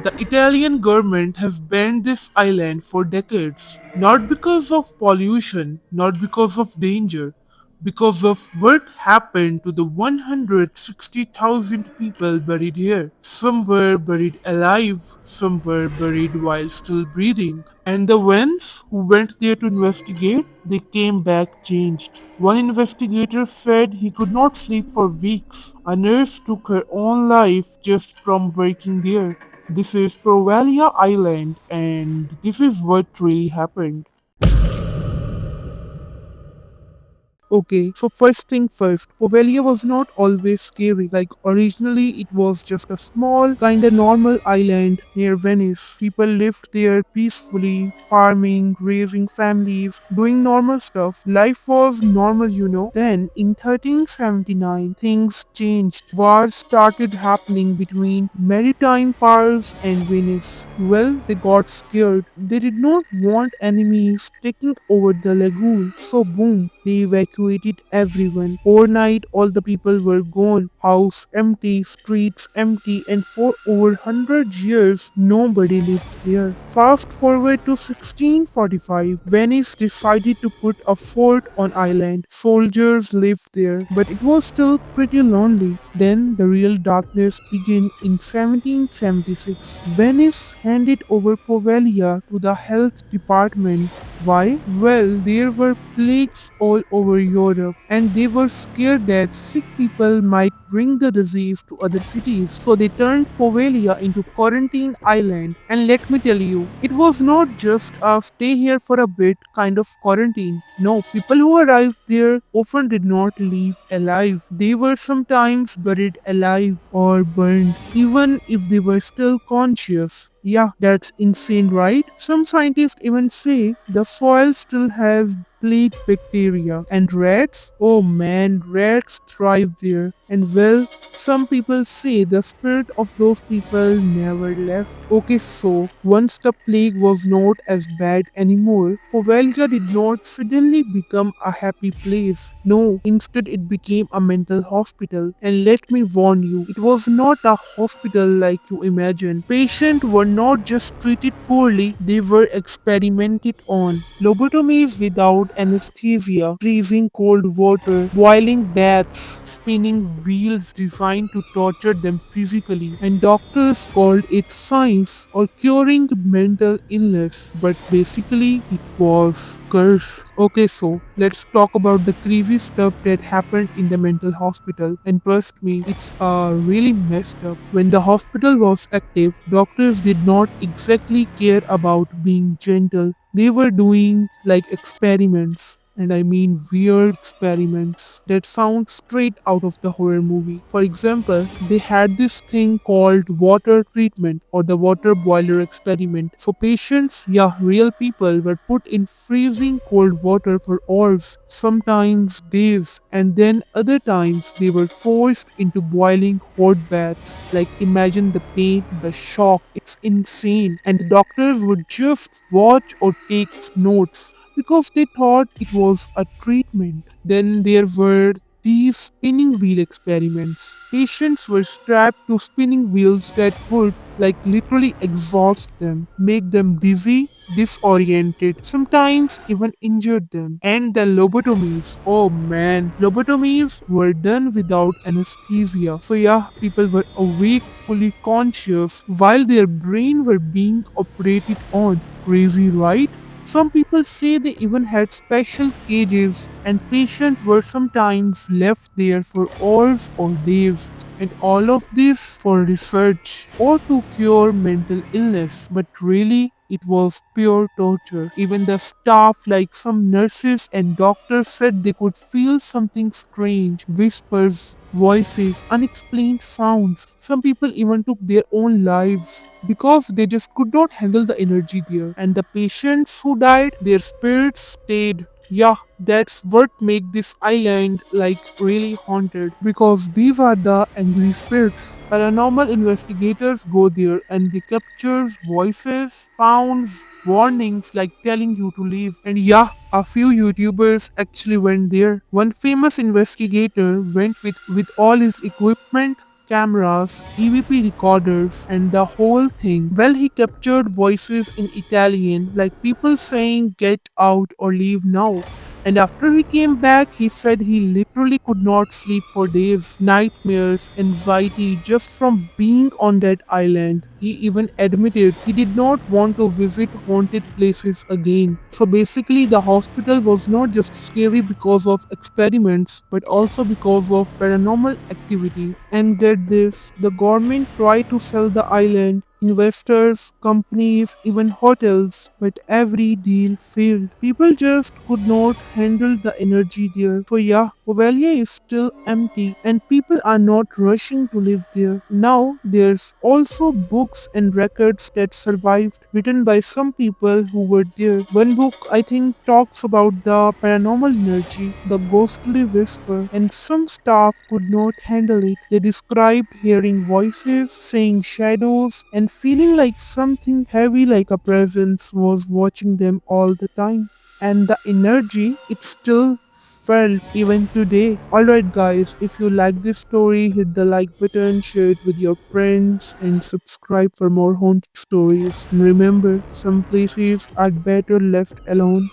The Italian government has banned this island for decades, not because of pollution, not because of danger, because of what happened to the 160,000 people buried here. Some were buried alive, some were buried while still breathing. And the ones who went there to investigate, they came back changed. One investigator said he could not sleep for weeks. A nurse took her own life just from working there. This is Provalia Island, and this is what really happened. Okay, so first thing first, Povelia was not always scary. Like originally it was just a small, kinda normal island near Venice. People lived there peacefully, farming, raising families, doing normal stuff. Life was normal. Then in 1379, things changed. Wars started happening between maritime powers and Venice. Well, they got scared. They did not want enemies taking over the lagoon. So boom, they evacuated everyone. Overnight, all the people were gone. House empty, streets empty, and for over 100 years, nobody lived there. Fast forward to 1645, Venice decided to put a fort on island. Soldiers lived there, but it was still pretty lonely. Then the real darkness began in 1776. Venice handed over Poveglia to the health department. Why? Well, there were plagues all over Europe, and they were scared that sick people might bring the disease to other cities. So they turned Poveglia into quarantine island. And let me tell you, it was not just a stay here for a bit kind of quarantine. No, people who arrived there often did not leave alive. They were sometimes buried alive or burned, even if they were still conscious. Yeah, that's insane, right? Some scientists even say the soil still has plague bacteria. And rats? Oh man, rats thrive there. And well, some people say the spirit of those people never left. Okay, so once the plague was not as bad anymore, Povelka did not suddenly become a happy place. No, instead it became a mental hospital. And let me warn you, it was not a hospital like you imagine. Patients were not just treated poorly, they were experimented on. Lobotomies without anesthesia, freezing cold water, boiling baths, spinning wheels designed to torture them physically, and doctors called it science or curing mental illness, but basically it was curse. Okay, so let's talk about the crazy stuff that happened in the mental hospital, and trust me, it's really messed up. When the hospital was active, doctors did not exactly care about being gentle. They were doing like experiments, and I mean weird experiments that sound straight out of the horror movie. For example, they had this thing called water treatment or the water boiler experiment. So patients, yeah, real people were put in freezing cold water for hours, sometimes days, and then other times they were forced into boiling hot baths. Like imagine the pain, the shock, it's insane. And the doctors would just watch or take notes because they thought it was a treatment. Then there were these spinning wheel experiments. Patients were strapped to spinning wheels that would like literally exhaust them, make them dizzy, disoriented, sometimes even injure them. And the lobotomies, oh man, lobotomies were done without anesthesia. So yeah, people were awake, fully conscious, while their brain were being operated on. Crazy, right? Some people say they even had special cages, and patients were sometimes left there for hours or days. And all of this for research or to cure mental illness. But really, it was pure torture. Even the staff, like some nurses and doctors, said they could feel something strange, whispers, voices, unexplained sounds. Some people even took their own lives because they just could not handle the energy there. And the patients who died, their spirits stayed. Yeah, that's what make this island like really haunted, because these are the angry spirits. Paranormal investigators go there and they captures voices, sounds, warnings like telling you to leave. And yeah, a few YouTubers actually went there. One famous investigator went with all his equipment, cameras, EVP recorders, and the whole thing. Well, he captured voices in Italian, like people saying, "Get out" or "Leave now." And after he came back, he said he literally could not sleep for days. Nightmares, anxiety just from being on that island. He even admitted he did not want to visit haunted places again. So basically, the hospital was not just scary because of experiments, but also because of paranormal activity. And get this, the government tried to sell the island, investors, companies, even hotels, but every deal failed. People just could not handle the energy there. So yeah, Ovalia is still empty and people are not rushing to live there. Now there's also books and records that survived, written by some people who were there. One book I think talks about the paranormal energy, the ghostly whisper, and some staff could not handle it. They described hearing voices, seeing shadows, and feeling like something heavy like a presence was watching them all the time. And the energy, it still felt even today. Alright guys, if you like this story, hit the like button, share it with your friends, and subscribe for more haunted stories. And remember, some places are better left alone.